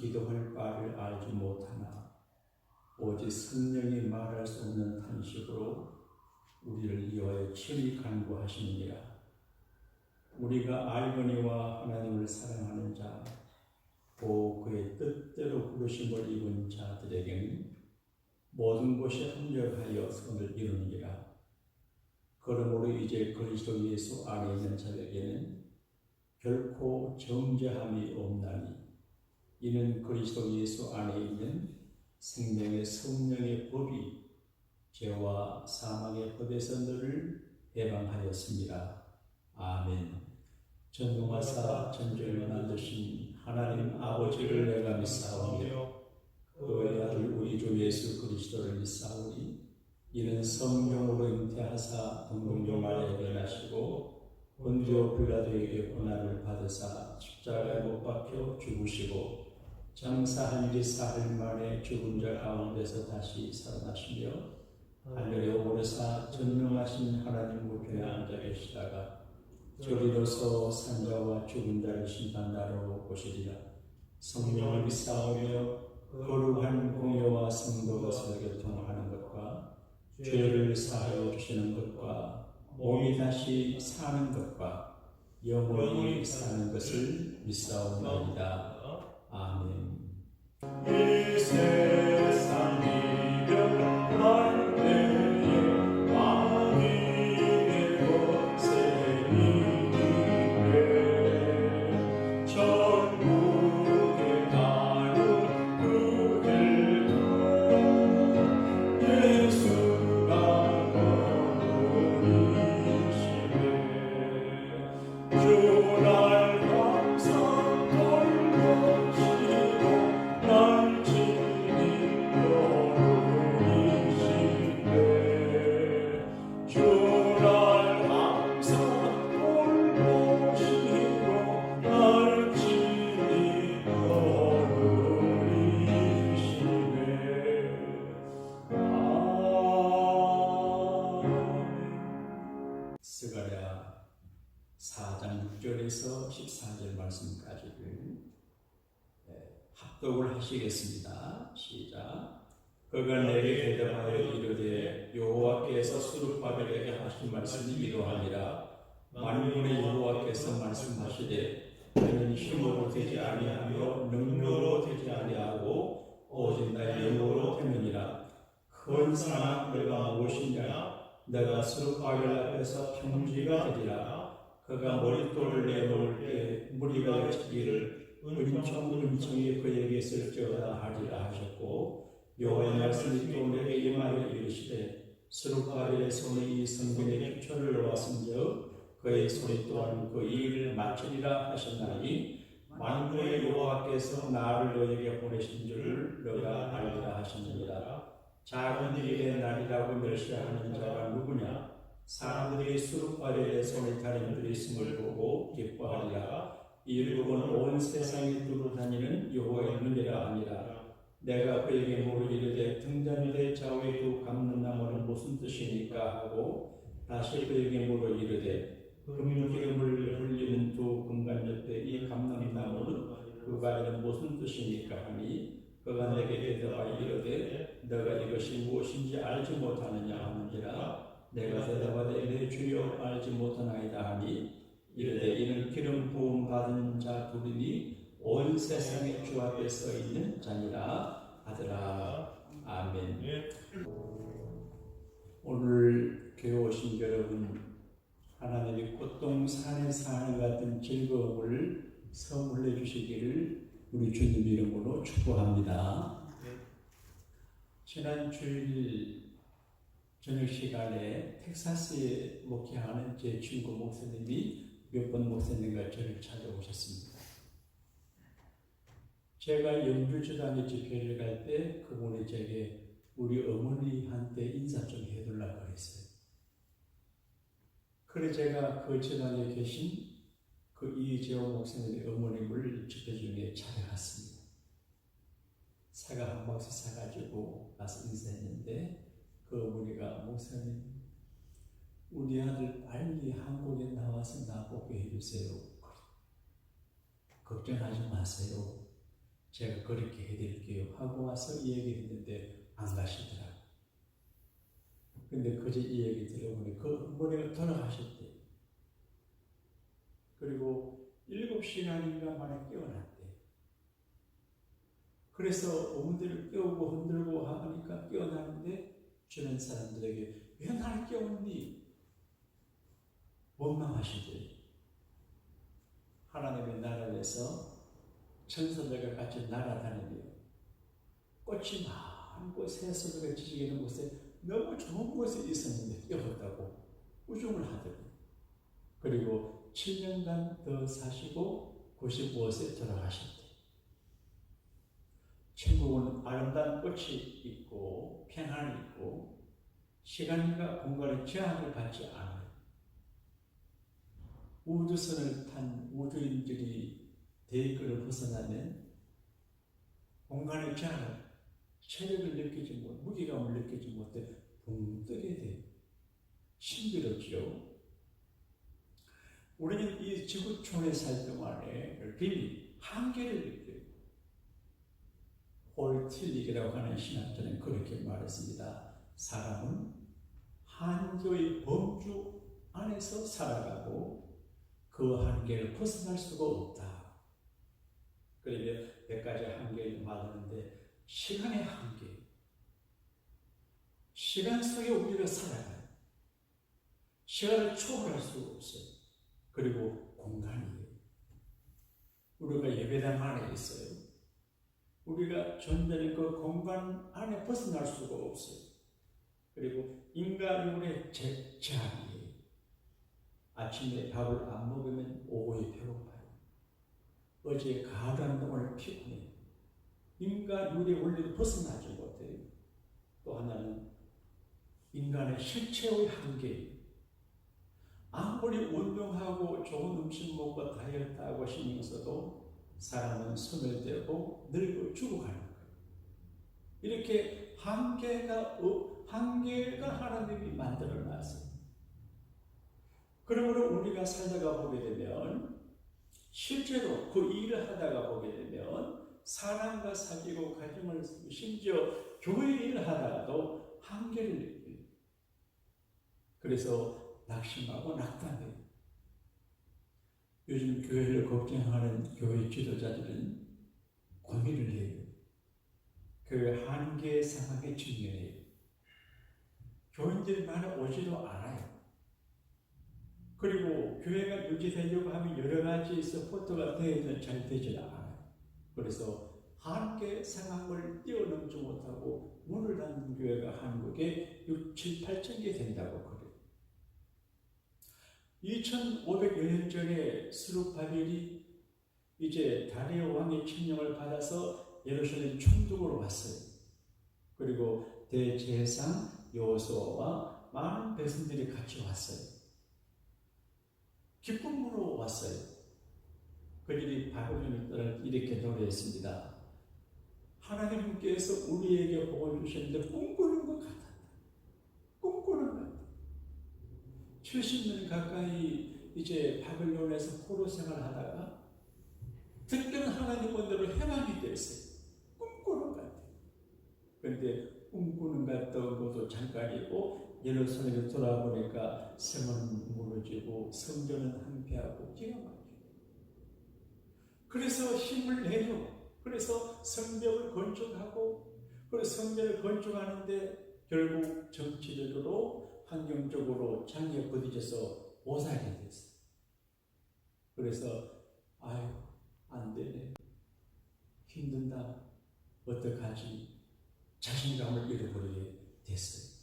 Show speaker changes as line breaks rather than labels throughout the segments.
기도할 바를 알지 못하나 오직 성령이 말할 수 없는 탄식으로 우리를 위하여 친히 간구하시느니라. 우리가 알거니와 하나님을 사랑하는 자, 또 그의 뜻대로 부르심을 입은 자들에게는 모든 것이 합력하여 선을 이루느니라. 그러므로 이제 그리스도 예수 안에 있는 자에게는 결코 정죄함이 없나니, 이는 그리스도 예수 안에 있는 생명의 성령의 법이 죄와 사망의 법에서 너를 해방하였습니다. 아멘. 전능하사 전쟁을 만드신 하나님 아버지를 내가 믿사오며 그의 아들 우리 주 예수 그리스도를 믿사오니, 이는 성령으로 잉태하사 동정녀 마리아에게 나시고 본디오 빌라도에게 고난을 받으사 십자가에 못 박혀 죽으시고 장사한 지 사흘 만에 죽은 자 가운데서 다시 살아나시며 하늘에 오르사 전능하신 하나님 우편에 앉아 계시다가 저리로서 산자와 죽은 자를 심판하러 오시리라. 성령을 믿사오며 거룩한 공예와 성도 것을 교통하는 것과 죄를 사하여 주시는 것과 몸이 다시 사는 것과 영원히 사는 것을 믿사옵나이다. 아멘. 이 세상 이별 할 때에 왕이 되고 세리네 천국에 가는 그 길도 예수가 걸으시네. 주날 항상 돌보시고 날 지니 걸으시네. 주날 항상 돌보시고 날 지니 걸으시네. 스가랴 4장 6절에서 14절 말씀까지를 합독을 하시겠습니다. 시작. 그가 내게 대답하여 이르되 여호와께서 스룹바벨에게 하신 말씀이 이러하니라. 만군의 여호와께서 말씀하시되 너는 힘으로 되지 아니하며 능력으로 되지 아니하고 오직 나의 영으로 되느니라. 큰 사람 내가 무엇이냐? 내가 스룹바벨 앞에서 평지가 되리라. 그가 머릿돌을 내놓을 때 무리가 치기를 은총이 그에게 있을지어다 하리라 하셨고, 여호와의 말씀이 또 내게 임하여 이르시되 스룹바벨의 손이 이 성전에 기초를 놓았은즉 그의 손이 또한 그 일을 마치리라 하셨나니, 만군의 여호와께서 나를 너에게 보내신 줄을 너가 알리라 하셨느니라. 작은 일의 날이라고 멸시하는 자가 누구냐? 사람들이 스룹바벨의 손에 다림들이 있음을 보고 기뻐하리라. 이 율법은 온 세상에 두루 다니는 여호와의 눈이라 하니라. 내가 그에게 물으리되 등잔대 좌우에 두 감람나무는 무슨 뜻이니까 하고 다시 그에게 물으리되 금기름을 흘리는 두 금관 옆에 이 감람나무는 그 가지는 무슨 뜻이니까 하니, 그가 내게 대답하여 이르되 너가 이것이 무엇인지 알지 못하느냐 하는지라. 내가 대답하되 내 주여 알지 못하나이다 하니, 이르되 이는 기름 부음 받은 자 둘이니 온 세상에 주 앞에 서 있는 자니라 하더라. 아멘. 오늘 교회 오신 여러분, 하나님이 꽃동산에 사는 같은 즐거움을 선물해 주시기를 우리 주님 이름으로 축복합니다. 지난 주일 저녁 시간에 텍사스에 목회하는 제 친구 목사님이 몇 번 목사님과 저를 찾아오셨습니다. 제가 영주주단에 집회를 갈 때 그분이 제게 우리 어머니한테 인사 좀 해달라고 그랬어요. 그래 제가 그 재단에 계신 그 이재호 목사님의 어머님을 집회 중에 찾아갔습니다. 사과 한 박스 사가지고 가서 인사했는데 그 어머니가 목사님 우리 아들 빨리 한국에 나와서 나보게 해주세요. 걱정하지 마세요. 제가 그렇게 해드릴게요 하고 와서 이 얘기했는데 안 가시더라고요. 근데 그제 이 얘기 들어보니 그 어머니가 돌아가셨대요. 그리고 7시간인가 만에 깨어났대요. 그래서 어머니를 깨우고 흔들고 하니까 깨어나는데 주변 사람들에게 왜 나를 깨웠니? 원망하시대요. 하나님의 나라에서 천사들과 같이 날아다니며 꽃이 많고 새소리가 지지는 곳에 너무 좋은 곳에 있었는데 깨웠다고 우중을 하더니 그리고 7년간 더 사시고 95세 돌아가셨대. 천국은 아름다운 꽃이 있고 평안이 있고 시간과 공간의 제한을 받지 않아요. 우주선을 탄 우주인들이 대기권을 벗어나면 공간의 제한을 체력을 느끼지 못, 무게감을 느끼지 못해 붕 뜨게 돼요. 힘들었죠. 우리는 이 지구촌에 살 동안에 비밀, 한계를 느껴요. 홀틸릭이라고 하는 신학자는 그렇게 말했습니다. 사람은 한계의 범주 안에서 살아가고 그 한계를 벗어날 수가 없다. 그러니까 몇 가지 한계를 말하는데 시간의 한계, 시간 속에 우리가 살아가요. 시간을 초월할 수가 없어요. 그리고 공간이에요. 우리가 예배당 안에 있어요. 우리가 존재하는 그 공간 안에 벗어날 수가 없어요. 그리고 인간의 제한이에요. 아침에 밥을 안 먹으면 오후에 배고파요. 어제 가을한 동안 피곤해요. 인간의 원리를 벗어나지 못해요. 또 하나는 인간의 실체의 한계예요. 아무리 운동하고 좋은 음식 먹고 다이어트하고 신경 써도 사람은 소멸되고 늙어 죽어가는 거예요. 이렇게 한계가 하나님이 만들어놨어요. 그러므로 우리가 살다가 보게 되면 실제로 그 일을 하다가 보게 되면 사람과 사귀고 가정을 심지어 교회 일을 하다가도 한계를 느껴요. 그래서 낙심하고 낙담해요. 요즘 교회를 걱정하는 교회 지도자들은 고민을 해요. 교회 한계 상황에 직면해요. 교인들이 많이 오지도 않아요. 그리고 교회가 유지되려고 하면 여러 가지 서포트가 되어도 잘 되지 않아요. 그래서 한계 상황을 뛰어넘지 못하고 문을 닫는 교회가 한국에 6, 7, 8천 개 된다고 그래요. 2500여 년 전에 스룹바벨이 이제 다리오 왕의 칙령을 받아서 예루살렘 총독으로 왔어요. 그리고 대제사장 여호수아와 많은 백성들이 같이 왔어요. 기쁨으로 왔어요. 그들이 바벨론을 떠날 이렇게 노래했습니다. 하나님께서 우리에게 복을 주셨는데 꿈꾸는 것 같았다. 꿈꾸는 것 같다. 70년 가까이 이제 바벨론에서 포로 생활하다가 특별한 하나님 본대로 해방이 됐어요. 꿈꾸는 것 같아요. 그런데 꿈꾸는 것 같던 것도 잠깐이고 예루살렘에 돌아보니까 성은 무너지고 성전은 황폐하고 기가 막혀요. 그래서 힘을 내요. 그래서 성벽을 건축하고 그 성전을 건축하는데 결국 정치적으로 환경적으로 장애에 부딪혀서 오사하게 됐어요. 그래서 아유 안 되네. 힘든다. 어떡하지? 자신감을 잃어버리게 됐어요.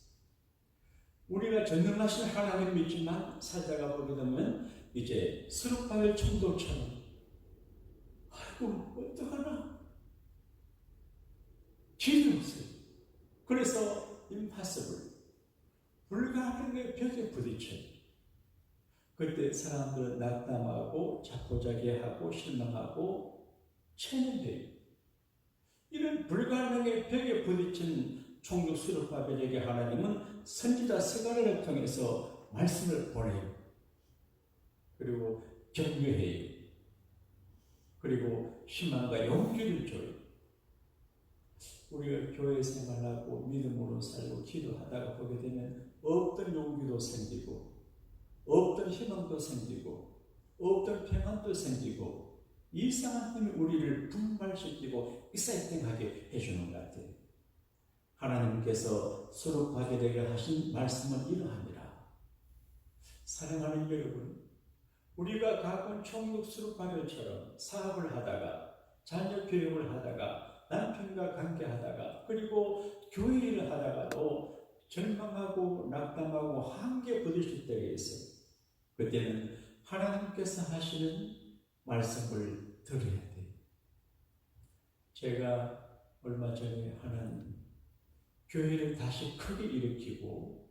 우리가 전능하신 하나님 믿지만 살다가 보게 되면 이제 스룹바벨 총독처럼 아이고 어떡하나 길이 없어요. 그래서 impossible 불가능의 벽에 부딪혀요. 그때 사람들은 낙담하고 자포자기하고 실망하고 체념돼요. 이런 불가능의 벽에 부딪힌 총독 스룹바벨에게 하나님은 선지자 스가랴를 통해서 말씀을 보내요. 그리고 격려해요. 그리고 희망과 용기를 줘요. 우리가 교회 생활하고 믿음으로 살고 기도하다가 보게 되면 없던 용기도 생기고 없던 희망도 생기고 없던 평안도 생기고 이상한 힘이 우리를 분발시키고 익사이팅하게 해주는 것 같아요. 하나님께서 수록하게 되게 하신 말씀은 이러합니다. 사랑하는 여러분, 우리가 가끔 총육 수록하면처럼 사업을 하다가 자녀 교육을 하다가 남편과 관계하다가 그리고 교회 일을 하다가도 절망하고 낙담하고 한계 부딪힐 때가 있어요. 그때는 하나님께서 하시는 말씀을 들어야 돼요. 제가 얼마 전에 하나님 교회를 다시 크게 일으키고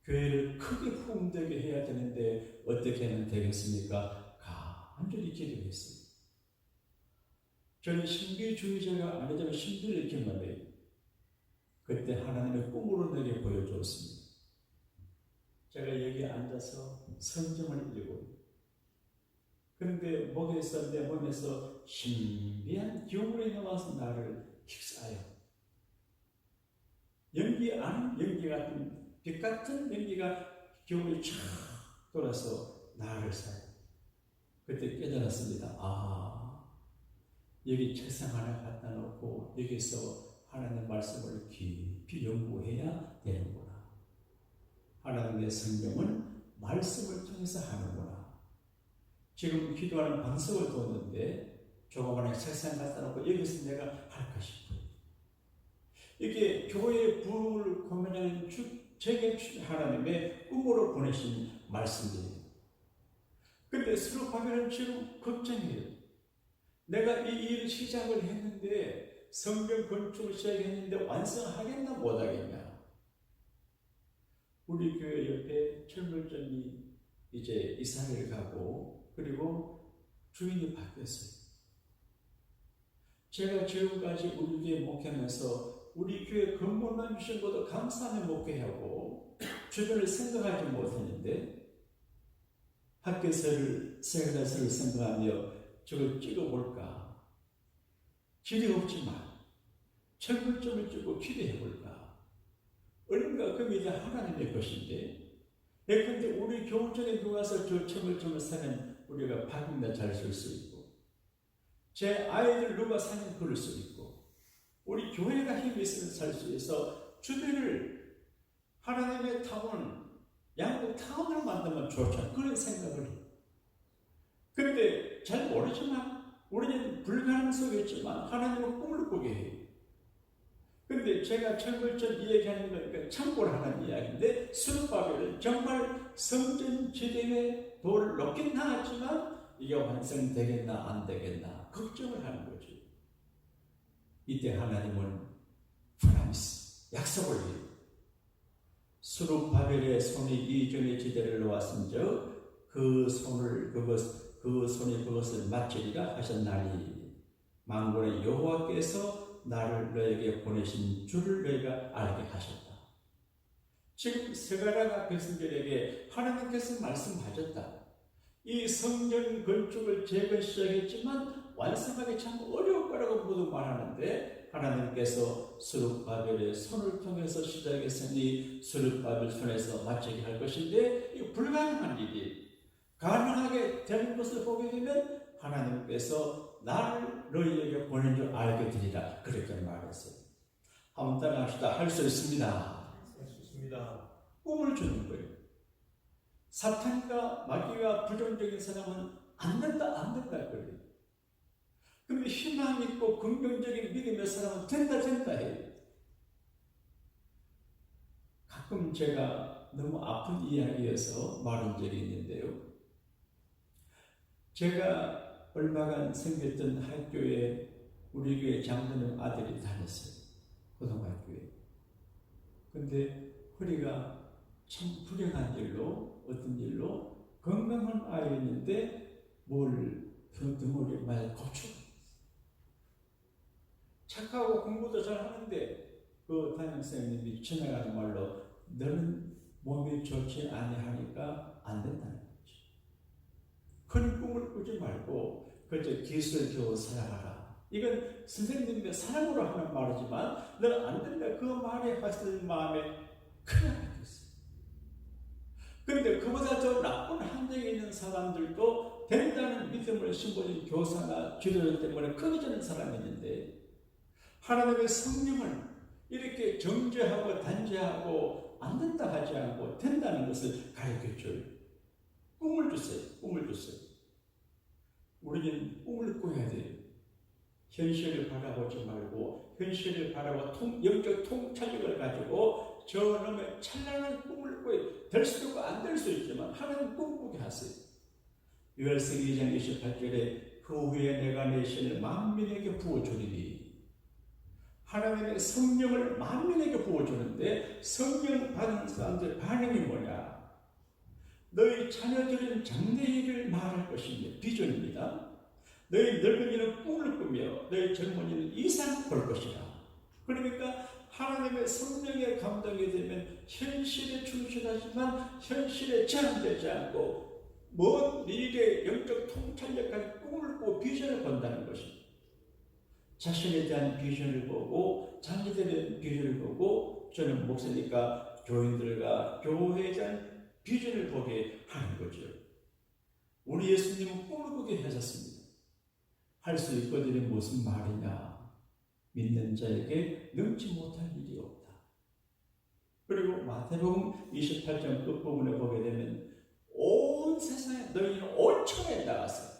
교회를 크게 후음되게 해야 되는데 어떻게 하면 되겠습니까? 간절히 기도했어요. 저는 신비주의자가 아니지만 신비를 일으켰는데 그때 하나님의 꿈으로 내게 보여주었습니다. 제가 여기에 앉아서 성경을 읽고 그런데 목에서 내 몸에서 신비한 기운이 나와서 나를 휩싸요. 연기 아닌 연기 같은 빛 같은 연기가 기운이 쫙 돌아서 나를 사요. 그때 깨달았습니다. 여기 책상 하나 갖다 놓고 여기서 하나님의 말씀을 깊이 연구해야 되는구나. 하나님의 성경은 말씀을 통해서 하는구나. 지금 기도하는 방석을 뒀는데 조그마한 책상 갖다 놓고 여기서 내가 할까 싶어요. 이게 교회의 부흥을 고민하는 제게 하나님의 꿈으로 보내신 말씀이에요. 근데 수록하면 지금 걱정이에요. 내가 이 일을 시작을 했는데 성경 건축을 시작했는데 완성하겠나 못하겠냐. 우리 교회 옆에 철물점이 이제 이사를 가고 그리고 주인이 바뀌었어요. 제가 지금까지 우리 교회 목회하면서 우리 교회 건물만 주신 것도 감사하며 목회하고 주변을 생각하지 못했는데 학교서를 세계사서를 생각하며 저걸 찍어볼까? 길이 없지만 철물점을 찍고 기대해볼까? 얼마가 그 믿음 하나님의 것인데 예컨대 우리 교훈전에 들어와서 저 철물점을 사면 우리가 밥이나 잘 쓸 수 있고 제 아이들 누가 사면 그럴 수 있고 우리 교회가 힘이 있으면 살 수 있어 주변을 하나님의 타운 양국 타운을 만들면 좋잖아. 그런 생각을 해요. 그런데 잘 모르지만 우리는 불가능 속에 있지만 하나님은 꿈을 꾸게 해요. 그런데 제가 철물점 이야기하는 거니까 참고를 하는 이야기인데 수르바벨은 정말 성전 지대에 돌을 놓긴 나왔지만 이게 완성되겠나 안 되겠나 걱정을 하는 거죠. 이때 하나님은 프라미스 약속을 해요. 수르바벨의 손이 이전의 지대를 놓았은즉 그 손이 그것을 마치리라 하셨나니 만군의 여호와께서 나를 너에게 보내신 줄을 너희가 알게 하셨다. 지금 스가랴가 백성들에게 하나님께서 말씀하셨다. 이 성전 건축을 재건 시작했지만 완성하기 참 어려울 거라고 모두 말하는데 하나님께서 스룹바벨의 손을 통해서 시작했으니 스룹바벨 손에서 마치게 할 것인데 이 불가능한 일이 가능하게 되는 것을 보게 되면 하나님께서 나를 너희에게 보낸 줄 알게 되리라 그렇게 말했어요. 한번 따라합시다. 할 수 있습니다.
할 수 있습니다.
꿈을 주는 거예요. 사탄과 마귀와 부정적인 사람은 안 된다 그래요. 그런데 희망 있고 긍정적인 믿음의 사람은 된다 해요. 가끔 제가 너무 아픈 이야기여서 말한 적이 있는데요. 제가 얼마간 생겼던 학교에 우리 교회 장로님 아들이 다녔어요. 고등학교에. 근데 허리가 참 불행한 일로 어떤 일로 건강한 아이였는데 뭘 등머리에 많이 고쳐요. 착하고 공부도 잘하는데 그 담임선생님이 지나가는 말로 너는 몸이 좋지 아니하니까 안 된다는 거죠. 큰 꿈을 꾸지 말고 그저 기술 겨우 살아가라. 이건 선생님의 사랑으로 하는 말이지만 너 안 된다 그 말에 봤을 마음에 큰일 나겠어. 그런데 그보다 더 나쁜 함정에 있는 사람들도 된다는 믿음을 심어준 교사나 지도자 때문에 크게 되는 사람이 있는데 하나님의 성령을 이렇게 정죄하고 단죄하고 안 된다 하지 않고 된다는 것을 가르쳐줘요. 꿈을 주세요. 꿈을 주세요. 우리는 꿈을 꿔야 돼요. 현실을 바라보지 말고 현실을 바라보고 영적 통찰력을 가지고 저놈의 찬란한 꿈을 꿔야 될 수도 있고 안 될 수 있지만 하나님 꿈꾸게 하세요. 요엘서 2장 28절에 그 후에 내가 내 신을 만민에게 부어주리니 하나님의 성령을 만민에게 부어주는데 성령 받은 사람들 반응이 뭐냐? 너희 자녀들은 장래일을 말할 것입니다. 비전입니다. 너희 늙은이는 꿈을 꾸며 너희 젊은이는 이상 볼 것이다. 그러니까 하나님의 성령의 감동이 되면 현실에 충실하지만 현실에 제한되지 않고 먼 미래의 영적 통찰력까지 꿈을 꾸고 비전을 본다는 것입니다. 자신에 대한 비전을 보고 자녀들에 대한 비전을 보고 저는 목사니까 교인들과 교회에 대한 비전을 보게 하는 거죠. 우리 예수님은 꿈을 꾸게 하셨습니다. 할 수 있거든요. 무슨 말이냐? 믿는 자에게 능치 못할 일이 없다. 그리고 마태복음 28장 끝부분에 보게 되면 온 세상에 너희는 온 천하에 나가서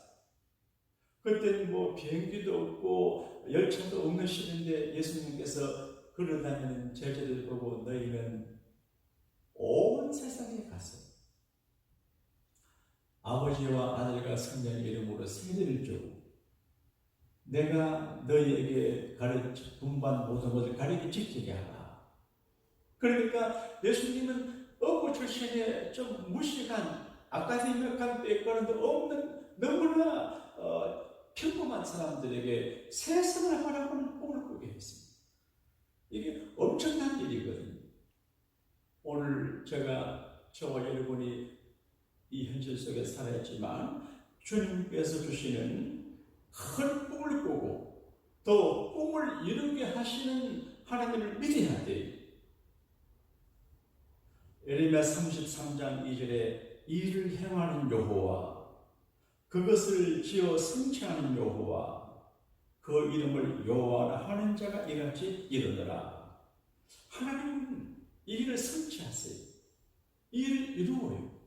그때는 뭐 비행기도 없고 열차도 없는 시대인데 예수님께서 걸어다니는 제자들 보고 너희는 온 세상에 가서 아버지와 아들과 성령의 이름으로 세례를 주고 내가 너희에게 분반 모든 것을 가르쳐 지키게 하라. 그러니까 예수님은 어부 출신의 좀 무식한 아카데미학한 백그라운드 없는 너무나 평범한 사람들에게 세상을 바라보는 꿈을 꾸게 했습니다. 이게 엄청난 일이거든요. 오늘 저와 여러분이 이 현실 속에 살아있지만 주님께서 주시는 큰 꿈을 꾸고 또 꿈을 이루게 하시는 하나님을 믿어야 돼요. 예레미야 33장 2절에 이를 행하는 여호와 그것을 지어 성취하는 여호와 그 이름을 여호와라 하는 자가 이같이 이르더라. 하나님은 이 일을 성취하세요. 이 일을 이루어요.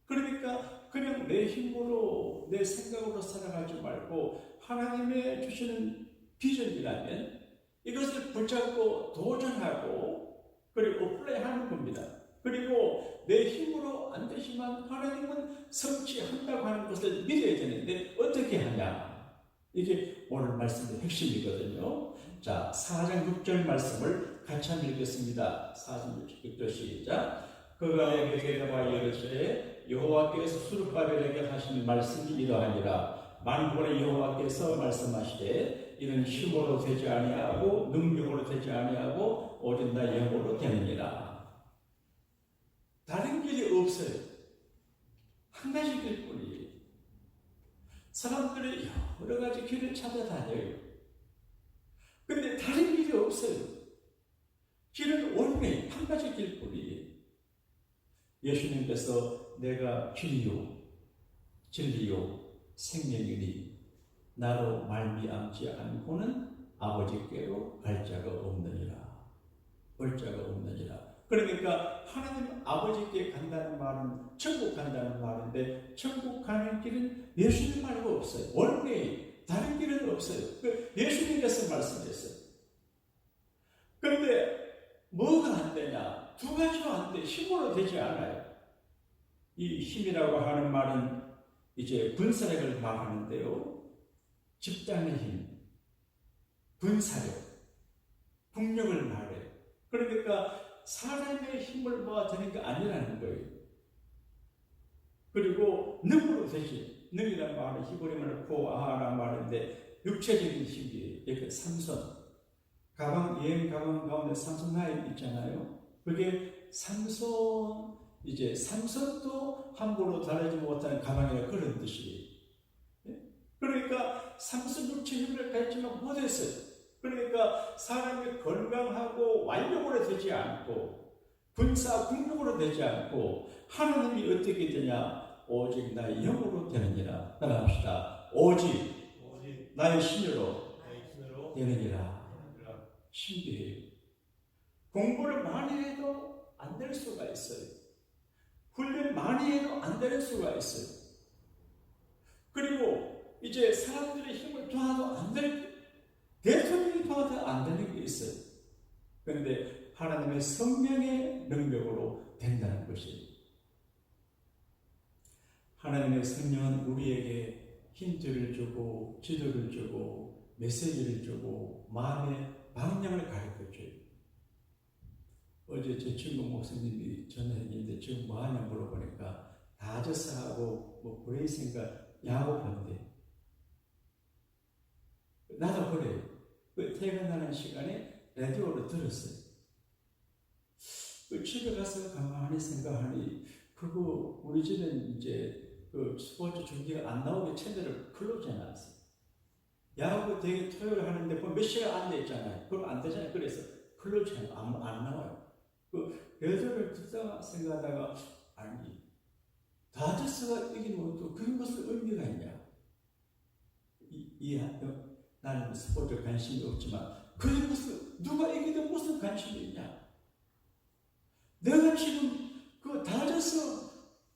그러니까 그냥 내 힘으로 내 생각으로 살아가지 말고 하나님의 주시는 비전이라면 이것을 붙잡고 도전하고 그리고 어플라이하는 겁니다. 그리고 내 힘으로 안 되지만 하나님은 성취한다고 하는 것을 믿어야 되는데 어떻게 하냐? 이게 오늘 말씀의 핵심이거든요. 자, 4장 6절 말씀을 같이 한번 읽겠습니다. 4장 6절 시작. 그가 내게 대답하여 이르시되 여호와께서 수르바벨에게 하신 말씀이 이러하니라. 만군의 여호와께서 말씀하시되 이는 힘으로 되지 아니하고 능력으로 되지 아니하고 오직 나 영으로 되느니라. 다른 길이 없어요. 한 가지 길뿐이에요. 사람들이 여러 가지 길을 찾아다녀요. 근데 다른 길이 없어요. 길은 원래 한 가지 길뿐이에요. 예수님께서 내가 길이요 진리요 생명이니 나로 말미암지 않고는 아버지께로 갈 자가 없느니라. 올 자가 없느니라. 그러니까 하나님 아버지께 간다는 말은 천국 간다는 말인데 천국 가는 길은 예수님 말고 없어요. 원래 다른 길은 없어요. 예수님께서 말씀했어요. 그런데 뭐가 안 되냐? 두 가지가 안 돼. 힘으로 되지 않아요. 이 힘이라고 하는 말은 이제 군사력을 말하는데요. 집단의 힘, 군사력, 국력을 말해요. 그러니까 사람의 힘을 모아드는 게 아니라는 거예요. 그리고 능으로 되지. 능이란 말은 히브리어로 고아라는 말인데 육체적인 힘이에요. 이렇게 삼선. 여행 가방 가운데 삼선 라인 있잖아요. 그게 삼선도 함부로 다루지 못하는 가방이라 그런 뜻이에요. 그러니까 36체 힘을 가지만 못했어요. 그러니까 사람이 건강하고 완력으로 되지 않고 군사 국력으로 되지 않고 하나님이 어떻게 되냐? 오직 나의 영으로 되느니라. 따라합시다. 오직 나의 신으로 되느니라. 신비해요. 공부를 많이 해도 안 될 수가 있어요. 훈련 많이 해도 안 될 수가 있어요. 그리고 이제 사람들의 힘을 도와도 안 될, 대통령이 도와도 안 되는 게 있어요. 그런데 하나님의 성령의 능력으로 된다는 것이에요. 하나님의 성령은 우리에게 힌트를 주고 지도를 주고 메시지를 주고 마음의 방향을 가르쳐줘요. 어제 제 친구 목사님이 전화했는데 지금 뭐하냐 물어보니까 다저스하고 뭐 브레이스인가 야구 본대. 나도 그래요. 그 퇴근하는 시간에 라디오를 들었어요. 그 집에 가서 가만히 생각하니 그거 우리 집엔 이제 그 스포츠 중계가 안 나오게 채널을 클로즈 해놨어요. 야구 되게 토요일 하는데 몇 시간 안 돼 있잖아요. 그럼 안 되잖아요. 그래서 클로즈 해놔. 안 나와요. 그 라디오를 듣다가 생각하다가 아니 다저스가 이기면 또 그런 것을 의미가 있냐? 나는 스포츠에 관심이 없지만 그게 무슨 누가 이기든 무슨 관심이 있냐? 내가 지금 그 다저스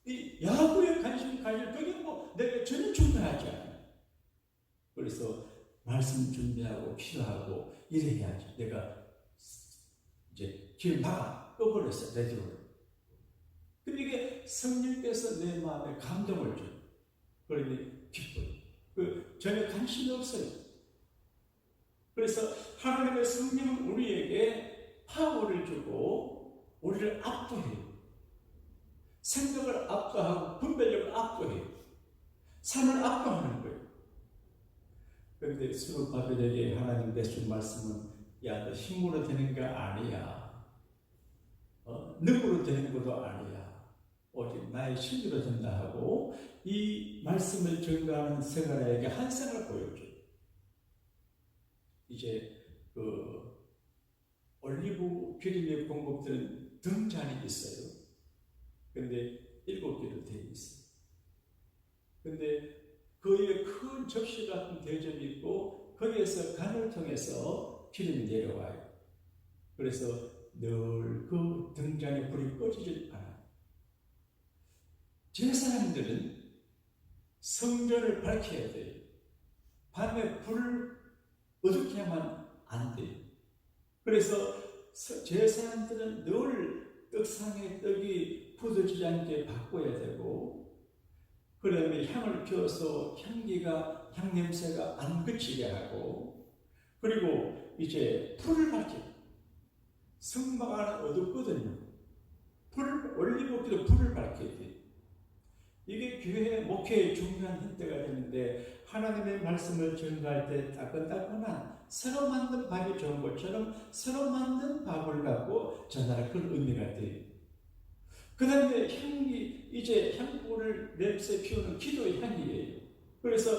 이 야구에 관심이 가질 그게 뭐 내가 전혀 준비하지 않아요. 그래서 말씀 준비하고 기도하고 이래야지. 내가 이제 길 막아 꺼버렸어 라디오를. 근데 이게 성령께서 내 마음에 감동을 줘. 그러니 기뻐요. 전혀 관심이 없어요. 그래서 하나님의 성령은 우리에게 파워를 주고 우리를 압도해요. 생각을 압도하고 분별력을 압도해요. 삶을 압도하는 거예요. 그런데 스룹바벨에게 하나님 내준 말씀은 야, 너 힘으로 되는 게 아니야. 능으로 되는 것도 아니야. 오직 나의 신으로 된다 하고 이 말씀을 전가하는 세가랴에게 한 생을 보여줘요. 이제 그 올리브 기름의 공급들은 등잔이 있어요. 그런데 7개로 되어 있어요. 그런데 그 위에 큰 접시 같은 대접이 있고 거기에서 간을 통해서 기름이 내려와요. 그래서 늘 그 등잔에 불이 꺼지질 않아요. 제사장들은 성전을 밝혀야 돼요. 밤에 불을 어둡게 하면 안 돼요. 그래서 제사장들은 늘 떡상에 떡이 굳어지지 않게 바꿔야 되고 그러면 향을 피워서 향냄새가 안 그치게 하고 그리고 이제 불을 밝혀요. 성막 안은 어둡거든요. 올리브기도 불을 밝혀야 돼요. 이게 교회 목회의 중요한 힌트가 되는데 하나님의 말씀을 전가할 때 따끈따끈한 새로 만든 밥이 좋은 것처럼 새로 만든 밥을 갖고 전하라 그런 의미가 돼요. 그 다음에 향기 이제 향불을 냄새 피우는 기도의 향기예요. 그래서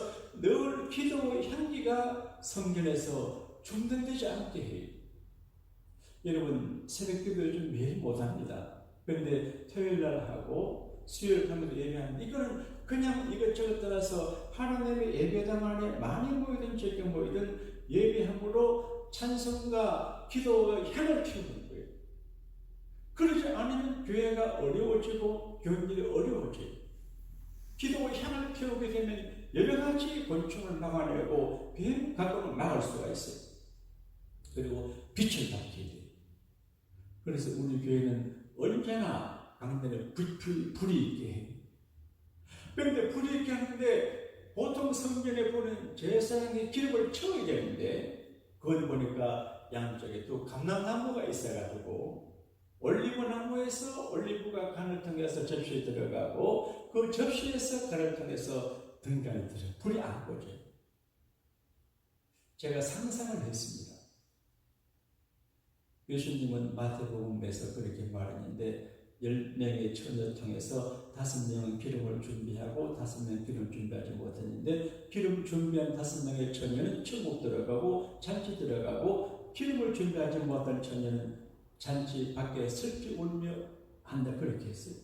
늘 기도의 향기가 성전에서 중단되지 않게 해요. 여러분 새벽 기도 요즘 매일 못합니다. 그런데 토요일날 하고 수요일 하면서 예배하는데 이거는 그냥 이것저것 따라서 하나님의 예배당 안에 많이 모이든 적게 모이든 예배함으로 찬송과 기도의 향을 피우는 거예요. 그러지 않으면 교회가 어려워지고 교인들이 어려워져요. 기도의 향을 피우게 되면 여러 가지 곤충을 막아내고 뱀 가끔은 막을 수가 있어요. 그리고 빛을 밝혀야 돼요. 그래서 우리 교회는 언제나 강단에 불이 있게 해요. 그런데 불이 있게 하는데 보통 성전에 보는 제사장의 기름을 채워야 되는데 그걸 보니까 양쪽에 또 감람나무가 있어가지고 올리브나무에서 올리브가 간을 통해서 접시에 들어가고 그 접시에서 간을 통해서 등간에 들어가요. 불이 안 꺼져요. 제가 상상을 했습니다. 예수님은 마태복음에서 그렇게 말했는데 10명의 처녀 통해서 5명은 기름을 준비하고 5명은 기름 준비하지 못했는데 기름 준비한 5명의 처녀는 천국 들어가고 잔치 들어가고 기름을 준비하지 못한 처녀는 잔치 밖에 슬피 울며 한다 그렇게 했어요.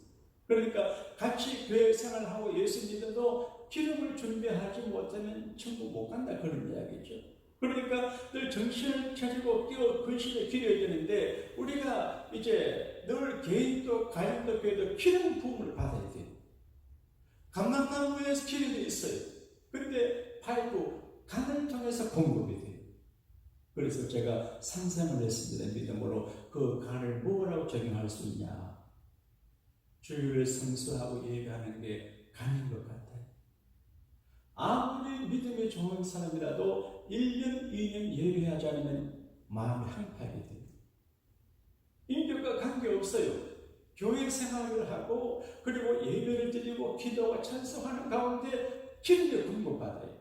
그러니까 같이 교회 생활하고 예수 믿어도 기름을 준비하지 못하면 천국 못 간다 그런 이야기죠. 그러니까 늘 정신을 차리고 끼워 근실에 기려야 되는데 우리가 이제 늘 개인도 가정도 교회도 기름 부음을 받아야 돼요. 감람나무에서 기름이 있어요. 그런데 파이프 간을 통해서 공급이 돼요. 그래서 제가 상상을 했습니다. 믿음으로 그 간을 뭐라고 적용할 수 있냐. 주일을 성수하고 예배하는 게 간인 것 같아요. 아무리 믿음이 좋은 사람이라도 1년, 2년 예배하지 않으면 마음이 한파하게 됩니다. 인격과 관계없어요. 교회 생활을 하고 그리고 예배를 드리고 기도와 찬송하는 가운데 기름을 공급받아요.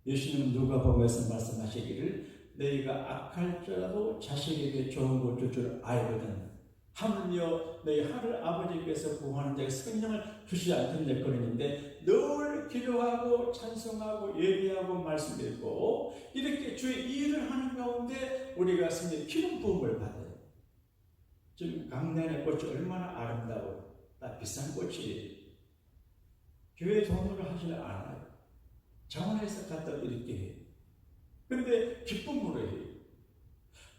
예수님은 누가복음에서 말씀하시기를 너희가 악할지라도 자식에게 좋은 것 줄 줄 알거든. 하물며 너희 하늘 아버지께서 구하는 자에게 성령을 주시지 않겠냐 그러는데 늘 기도하고 찬송하고 예배하고 말씀 읽고 이렇게 주의 일을 하는 가운데 우리가 성령 기름 부음을 받아요. 지금 강단의 꽃이 얼마나 아름다워요. 다 비싼 꽃이에요. 교회 돈으로 하지는 않아요. 자원해서 갖다 이렇게 해요. 그런데 기쁨으로 해요.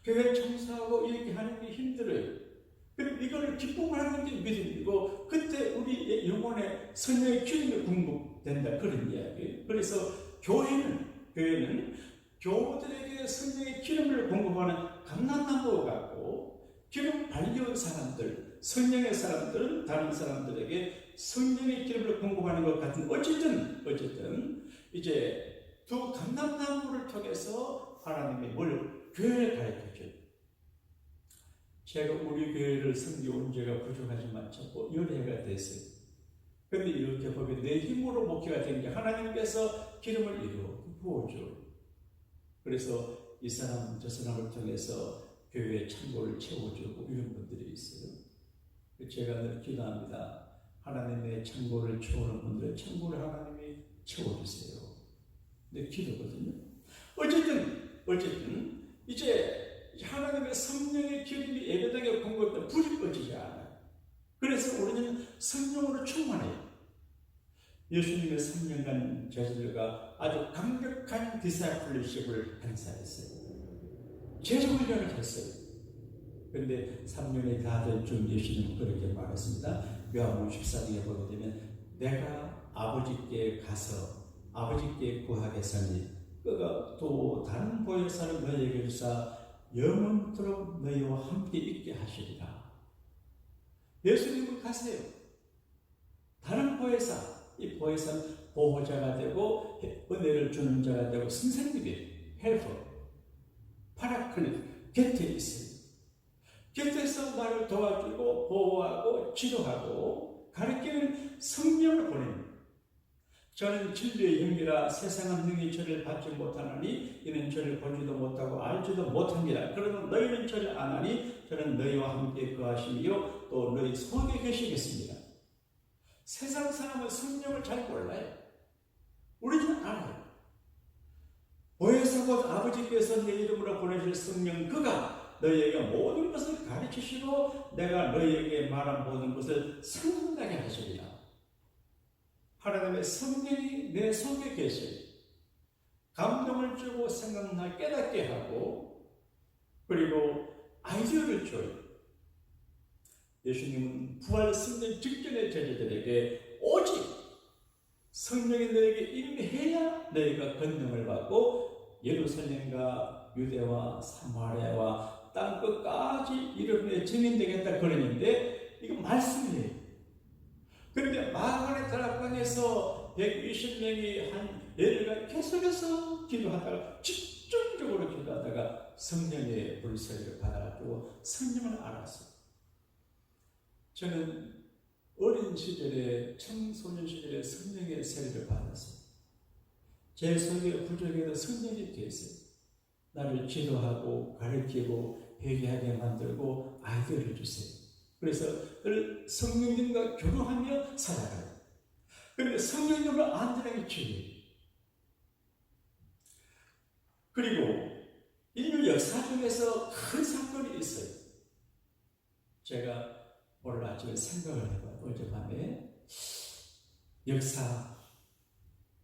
교회 청소하고 이렇게 하는 게 힘들어요. 그럼 이걸 기쁨을 하는 게 믿음이고 그때 우리 영혼의 성령의 기름이 공급된다 그런 이야기예요. 그래서 교회는 교우들에게 성령의 기름을 공급하는 감람나무 같고 기름 발견 사람들, 성령의 사람들은 다른 사람들에게 성령의 기름을 공급하는 것 같은 어쨌든 이제 두 감람나무를 통해서 하나님이 뭘 교회를 가르쳐줘요. 제가 우리 교회를 섬겨온 지가 부족하지만 자꾸 연애가 됐어요. 그런데 이렇게 보면 내 힘으로 목회가 된 게 하나님께서 기름을 부어줘. 그래서 이 사람 저 사람을 통해서 교회의 창고를 채워주고 이런 분들이 있어요. 제가 늘 기도합니다. 하나님의 창고를 채우는 분들의 창고를 하나님이 채워주세요. 내 기도거든요. 어쨌든 이제 하나님의 성령의 기름이 예배당에 공급된 불이 꺼지지 않아요. 그래서 우리는 성령으로 충만해요. 예수님의 3년간 제자들과 아주 강력한 디사이플리십을 행사했어요. 제자훈련을 했어요. 그런데 3년이 다 될 중 예수님은 그렇게 말했습니다. 요한복음 14장에 보게 되면 내가 아버지께 가서 아버지께 구하겠으니 그가 또 다른 보혜사를 너희에게 주사 영원토록 너희와 함께 있게 하시리라. 예수님은 가세요. 다른 보혜사, 이 보혜사는 보호자가 되고 은혜를 주는 자가 되고 선생님이에요. 헬퍼, 파라클릿, 곁에 있어요. 곁에서 나를 도와주고 보호하고 지도하고 가르치는 성령을 보냅니다. 저는 진리의 영이라 세상은 능히 저를 받지 못하나니 이는 저를 보지도 못하고 알지도 못합니다. 그러나 너희는 저를 아나니 저는 너희와 함께 거하시며 또 너희 속에 계시겠습니다. 세상 사람은 성령을 잘 몰라요. 우리는 알아요. 보혜사 곧 아버지께서 내 이름으로 보내실 성령 그가 너희에게 모든 것을 가르치시고 내가 너희에게 말한 모든 것을 생각나게 하시리라. 하나님의 성령이 내 속에 계셔요. 감동을 주고 생각나 깨닫게 하고 그리고 아이디어를 줘요. 예수님은 부활 승전 직전의 제자들에게 오직 성령이 너에게 임해야 너희가 권능을 받고 예루살렘과 유대와 사마리아와 땅 끝까지 이름에 증인되겠다 그러는데 이거 말씀이에요. 그런데 마가네 다락방에서 120명이 한 예를가 계속해서 기도하다가 집중적으로 기도하다가 성령의 불세를 받아가지고 성령을 알았어요. 저는 어린 시절에 청소년 시절에 성령의 세례를 받았어요. 제 속에 부족해도 성령이 계세요. 나를 지도하고 가르치고 회개하게 만들고 아이디어를 주세요. 그래서 늘 성령님과 교류하며 살아가요. 그런데 성령님을 안 되는 게 죄예요. 그리고 인류 역사 중에서 큰 사건이 있어요. 제가 오늘 아침에 생각을 해봐요. 어젯밤에 역사,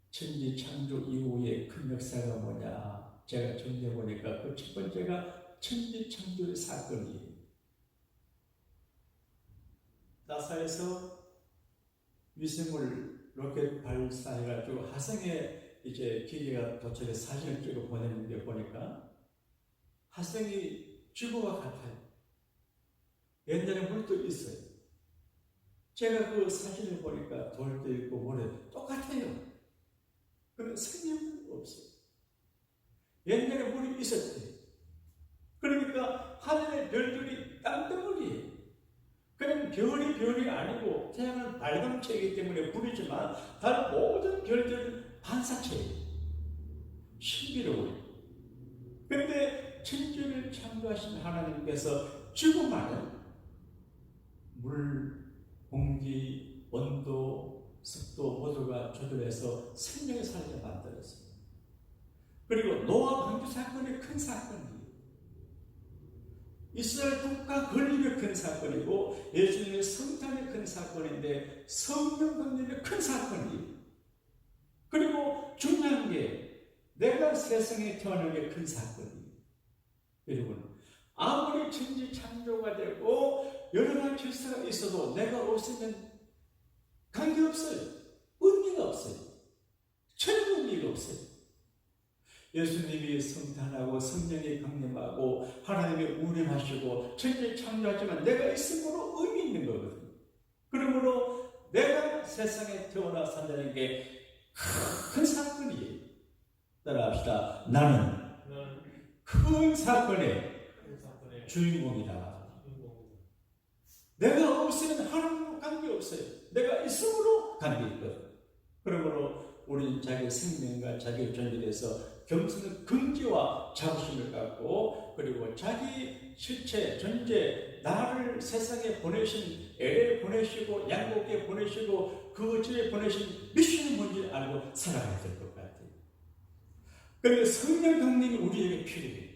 천지 창조 이후의 큰 역사가 뭐냐, 제가 정리해 보니까 그 첫 번째가 천지 창조의 사건이에요. 나사에서 위성을 로켓 발사해가지고 화성에 이제 기계가 도착해 사진을 찍어 보내는데 보니까 화성이 지구와 같아요. 옛날에 물도 있어요. 제가 그 사진을 보니까 돌도 있고 모래도 똑같아요. 그런데 생명은 없어요. 옛날에 물이 있었대요. 그러니까 하늘의 별들이 땅덩어리예요. 그냥 별이 아니고 태양은 발광체이기 때문에 불이지만 다른 모든 별들은 반사체예요. 신비로워요. 그런데 천지를 창조하신 하나님께서 지구만을 물, 공기, 온도, 습도 모두가 조절해서 생명의 살게 만들었습니다. 그리고 노아 방주 사건이 큰 사건이에요. 이스라엘 국가 건립이 큰 사건이고 예수님의 성탄이 큰 사건인데 성령 건립이 큰 사건이에요. 그리고 중요한 게 내가 세상에 태어난 게 큰 사건이에요. 여러분, 아무리 천지 창조가 되고 여러 가지 질서가 있어도 내가 없으면 관계없어요. 의미가 없어요. 전혀 의미가 없어요. 예수님이 성탄하고 성령이 강림하고 하나님이 운행하시고 천지를 창조하지만 내가 있음으로 의미 있는 거거든요. 그러므로 내가 세상에 태어나 산다는 게 큰 사건이에요. 따라합시다. 나는 큰 사건의 주인공이다. 내가 없으면 하나님과 관계없어요. 내가 있음으로 관계있거든. 그러므로 우리는 자기 생명과 자기 존재에 대해서 겸손한 긍지와 자부심을 갖고 그리고 자기 실체, 존재, 나를 세상에 보내신 LA에 보내시고 양국에 보내시고 그 집에 보내신 미션이 뭔지 알고 살아가야 될 것 같아요. 그런데 성령 강림이 우리에게 필요해요.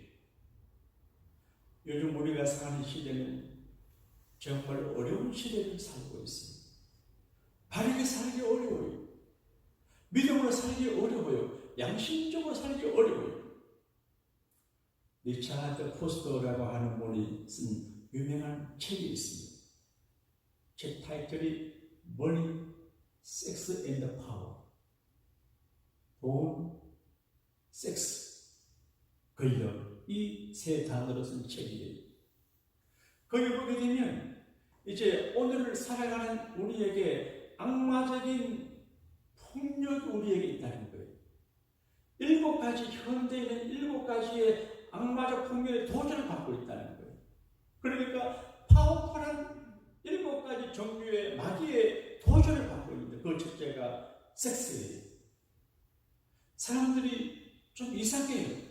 요즘 우리가 사는 시대는 정말 어려운 시대를 살고 있습니다. 바르게 살기 어려워요. 믿음으로 살기 어려워요. 양심적으로 살기 어려워요. 리차드 포스터라고 하는 분이 쓴 유명한 책이 있습니다. 책 타이틀이 Money, Sex and Power. 돈, 섹스, 권력, 이 세 단어로 쓴 책이에요. 거기 보게 되면 이제 오늘을 살아가는 우리에게 악마적인 폭력이 우리에게 있다는 거예요. 7가지 현대에는 7가지의 악마적 폭력에 도전을 받고 있다는 거예요. 그러니까 파워풀한 7가지 종류의 마귀의 도전을 받고 있는데 그 첫째가 섹스예요. 사람들이 좀 이상해요.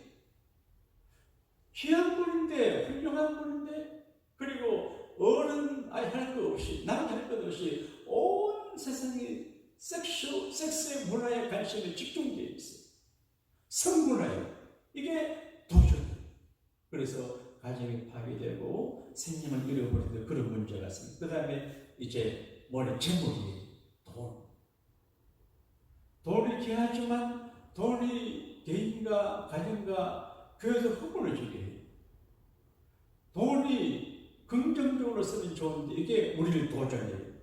귀한 분인데 훌륭한 분인데 그리고 어른 아이 할 것 없이 남 할 것 없이 온 세상이 섹스의 문화에 관심이 집중되어 있어요. 성문화예요. 이게 도전이에요. 그래서 가정이 파괴되고 생명을 잃어버리는 그런 문제가 있습니다. 그 다음에 이제 뭐냐 재물이에요. 돈이 귀하지만 돈이 개인과 가정과 교회에서 흥분을 주게 해요. 돈이 긍정적으로 쓰면 좋은데 이게 우리를 도전해요.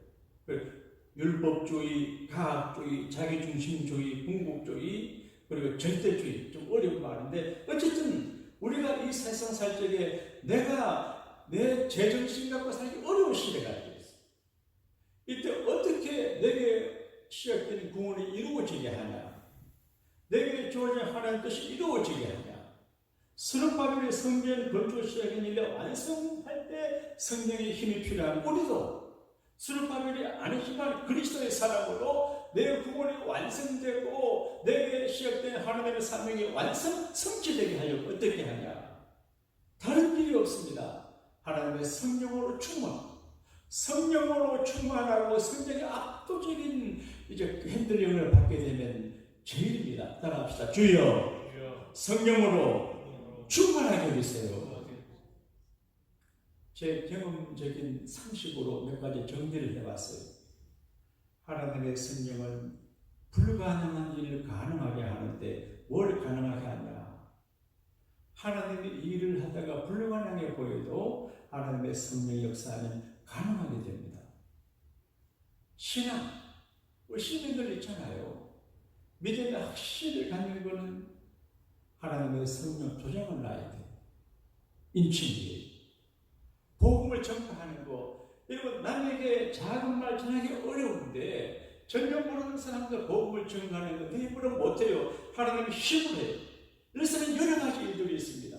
율법주의, 과학주의, 자기중심주의, 궁극주의, 그리고 절대주의, 좀 어려운 말인데 어쨌든 우리가 이 세상 살 적에 내가 내 제정신 갖고 살기 어려운 시대가 되었어요. 이때 어떻게 내게 시작되는 구원이 이루어지게 하냐, 내게 주어진 하나님의 뜻이 이루어지게 하냐, 스룹바벨의 성전 건축 시작인 일에 완성할 때 성령의 힘이 필요한 우리도 스룹바벨이 아니지만 그리스도의 사람으로 내 구원이 완성되고 내게 시작된 하나님의 사명이 성취되게 하려고 어떻게 하냐? 다른 길이 없습니다. 하나님의 성령으로 충만, 성령으로 충만하고 성령의 압도적인 이제 핸들링을 받게 되면 죄입니다. 따라합시다. 주여 성령으로 충만하게 해주세요. 제 경험적인 상식으로 몇 가지 정리를 해봤어요. 하나님의 성령은 불가능한 일을 가능하게 하는데 뭘 가능하게 하냐? 하나님이 일을 하다가 불가능해 보여도 하나님의 성령 역사는 가능하게 됩니다. 신앙, 우리 신앙들 있잖아요. 믿음의 확신을 갖는 것은 하나님의 성령 조정을 놔야 돼요. 인칭이에요. 복음을 전파하는 거, 여러분 남에게 작은 말 전하기 어려운데 전혀 모르는 사람들 복음을 전하는 거 너희들은 못해요. 하나님이 힘을 해요. 그래서는 여러 가지 일들이 있습니다.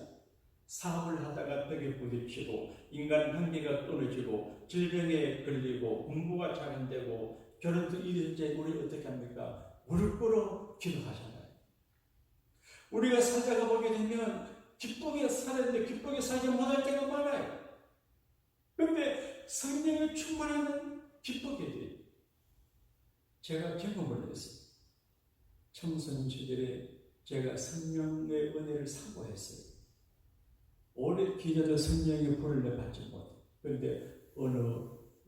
사업을 하다가 벽에 부딪히고 인간 관계가 끊어지고 질병에 걸리고 공부가 잘 안 되고 결혼도 이런데 우리 어떻게 합니까? 무릎 꿇어 기도하잖아요. 우리가 살다가 보게 되면 기쁘게 살았는데 기쁘게 살지 못할 때가 많아요. 그런데 성령이 충만하면 기쁘게 돼요. 제가 경험을 했어요. 청소년 시절에 제가 성령의 은혜를 사모했어요. 오래 기도도 성령의 불을 내받지 못해요. 그런데 어느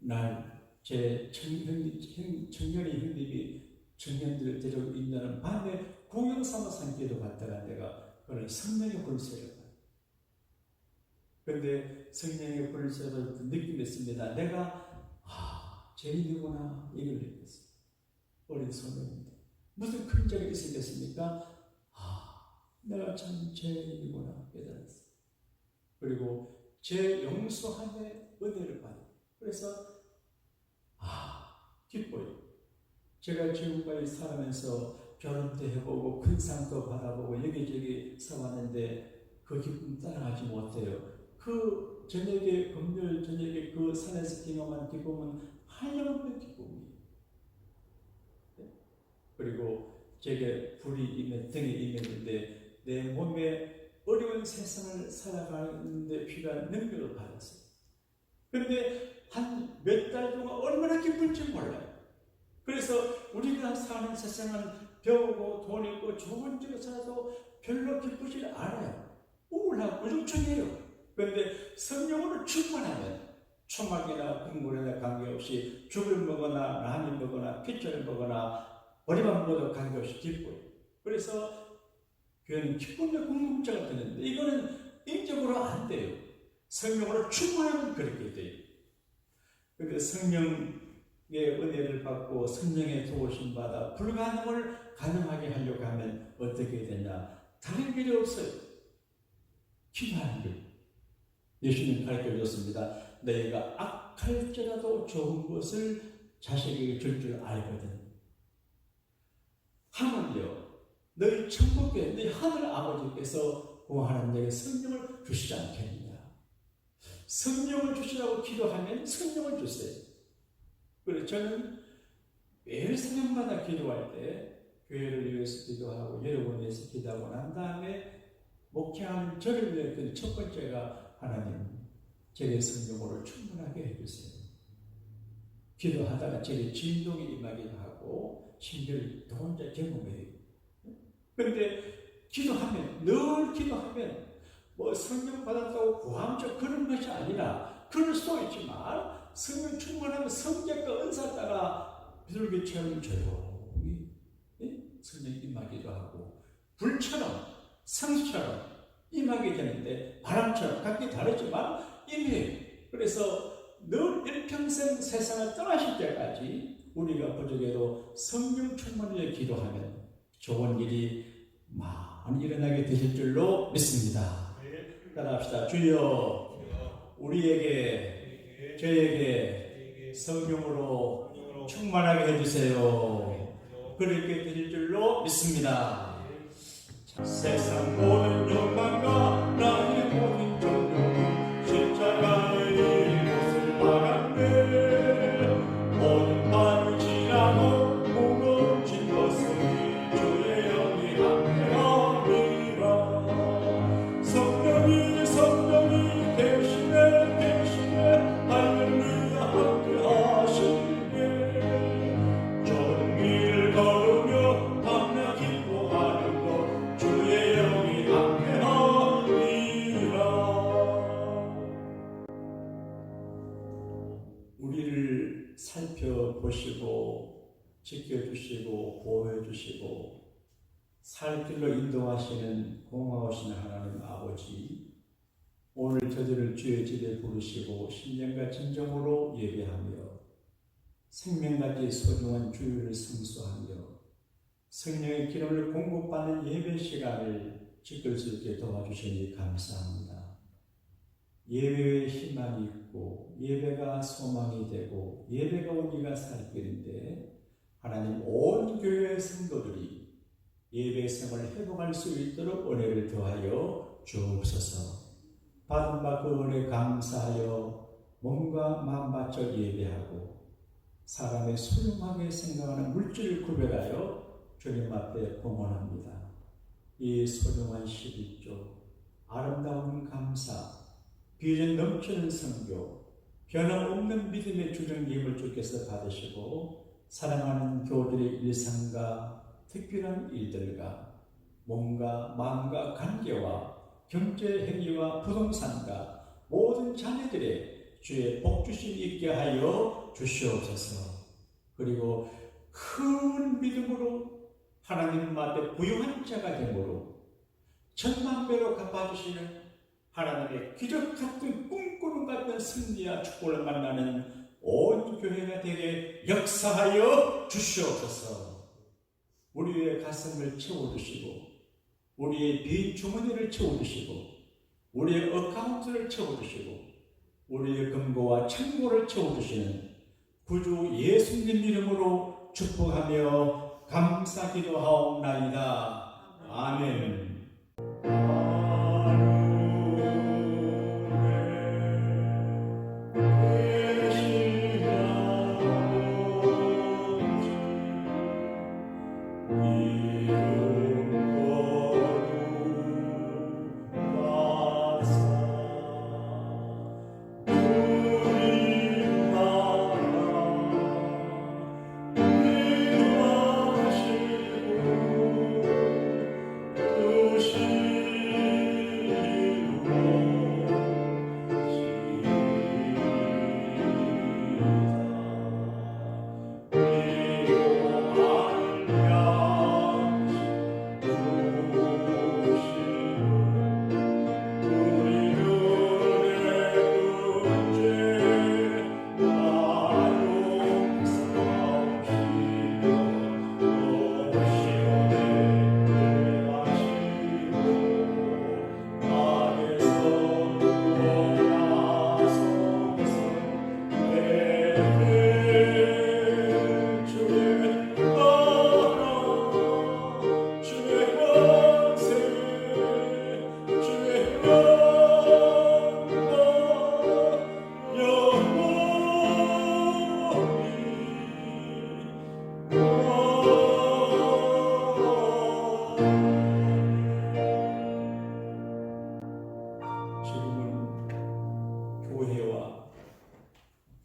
날 제 청년이 형님이 청년들을 데리고 있는 밤에 공영사마 산기도 갔다가 내가 그걸 성령의 불을 쐬려고. 그런데 성령의 불을 쐬서 느낌했습니다. 내가 죄인이구나 이걸 느꼈어요. 어린 소년인데 무슨 큰 적이 있었겠습니까? 내가 참 죄인이구나 깨달았어요. 그리고 제 용서함의 은혜를 받아요. 그래서 기뻐요. 제가 지금까지 살아면서 결혼도 해보고 큰 상도 받아보고 여기저기 서봤는데 그 기쁨 따라가지 못해요. 그 저녁에 금요일 저녁에 그 산에서 경험한 기쁨은 한없는 기쁨이에요. 그리고 제게 불이 등에 임했는데 내 몸에 어려운 세상을 살아가는데 피가 능력을 받았어요. 그런데 한 몇 달 동안 얼마나 기쁜지 몰라요. 그래서 우리가 사는 세상은 배우고 돈 있고 좋은 집에 살아도 별로 기쁘지 않아요. 우울하고 우중충해요. 그런데 성령으로 충만하면 초막이나 국물이나 관계없이 죽을 먹거나 라면 먹거나 피자를 먹거나 머리만 먹어도 관계없이 기뻐요. 그래서 교회는 기쁨의 공급자가 되는데 이거는 인적으로 안 돼요. 성령으로 충만하면 그렇게 돼요. 그런데 성령의 은혜를 받고 성령의 도우심 받아 불가능을 가능하게 하려고 하면 어떻게 되냐? 다른 길이 없어요. 기도하는 길. 예수님 가르쳐 줬습니다. 너희가 악할지라도 좋은 것을 자식에게 줄 줄 알거든. 하물며 너희 천국에 너희 하늘 아버지께서 구하는 자에게 성령을 주시지 않겠느냐. 성령을 주시라고 기도하면 성령을 주세요. 그래서 저는 매일 새벽마다 기도할 때 교회를 위해서 기도하고 여러분을 위해서 기도하고 난 다음에 목회하는 저를 위해 첫 번째가 하나님 제게 성령으로 충분하게 해주세요. 기도하다가 제게 진동이 임하기도 하고 심지어 혼자 경험해요. 그런데 기도하면 늘 기도하면 뭐 성령 받았다고 고함적 그런 것이 아니라 그럴 수도 있지만 성령 충만하면 성격과 은사 따라 비둘기처럼 조용히 성령이 임하기도 하고 불처럼 성수처럼 임하게 되는데 바람처럼 각기 다르지만 임해요. 그래서 늘 일평생 세상을 떠나실 때까지 우리가 부족해도 성령 충만을 기도하면 좋은 일이 많이 일어나게 되실 줄로 믿습니다. 따라합시다. 주여 우리에게 저에게 성령으로 충만하게 해주세요. 그렇게 되실 줄로 믿습니다. 세상 모든 욕망과 나의 모든 존경은 십자가의 이곳을 막았네. 모든 밤을 지나고 무거워진 것은 주의 영이 함께하리라. 성령이 대신에 할렐루야 지켜주시고 보호해주시고 살 길로 인도하시는 고마우신 하나님 아버지, 오늘 저들을 주의 집에 부르시고 신령과 진정으로 예배하며 생명같이 소중한 주일을 성수하며 성령의 기름을 공급받는 예배 시간을 지킬 수 있게 도와주시니 감사합니다. 예배에 희망이 있고 예배가 소망이 되고 예배가 우리가 살 길인데 하나님 온 교회의 성도들이 예배 생활을 회복할 수 있도록 은혜를 더하여 주옵소서. 받은 바 그 은혜 감사하여 몸과 마음 바쳐 예배하고 사람의 소중하게 생각하는 물질을 구별하여 주님 앞에 공헌합니다. 이 소중한 11조 아름다운 감사, 비전 넘치는 선교, 변함없는 믿음의 주정임을 주께서 받으시고 사랑하는 교우들의 일상과 특별한 일들과 몸과 마음과 관계와 경제 행위와 부동산과 모든 자녀들의 주의 복주심 있게 하여 주시옵소서. 그리고 큰 믿음으로 하나님 앞에 부유한 자가 되므로 천만배로 갚아주시는 하나님의 기적 같은 꿈꾸는 같은 승리와 축복을 만나는 온 교회가 되게 역사하여 주시옵소서. 우리의 가슴을 채워주시고 우리의 빈 주머니를 채워주시고 우리의 어카운트를 채워주시고 우리의 금고와 창고를 채워주시는 구주 예수님 이름으로 축복하며 감사 기도하옵나이다. 아멘.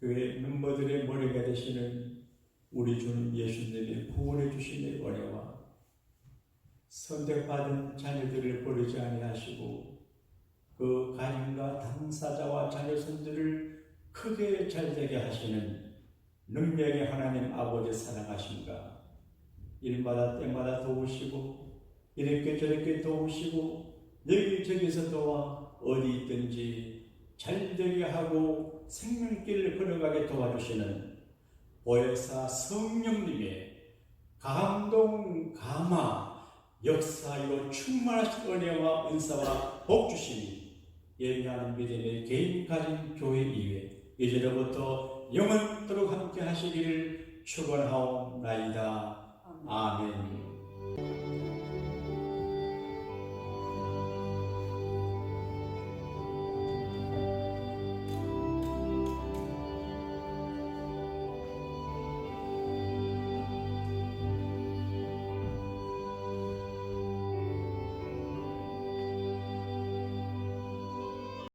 교회 멤버들의 머리가 되시는 우리 주님 예수님의 구원해 주심의 은혜와 선택받은 자녀들을 버리지 아니하시고 그 가정과 당사자와 자녀손들을 크게 잘되게 하시는 능력의 하나님 아버지 사랑하신가, 일마다 때마다 도우시고 이렇게 저렇게 도우시고 여기저기서 도와 어디 있든지 잘되게 하고 생명길을 걸어가게 도와주시는 보혜사 성령님의 감동, 감화, 역사요 충만하신 은혜와 은사와 복주심이 예배하는 믿음의 개인 가진 교회 이외 이제로부터 영원토록 함께 하시기를 축원하옵나이다. 아멘.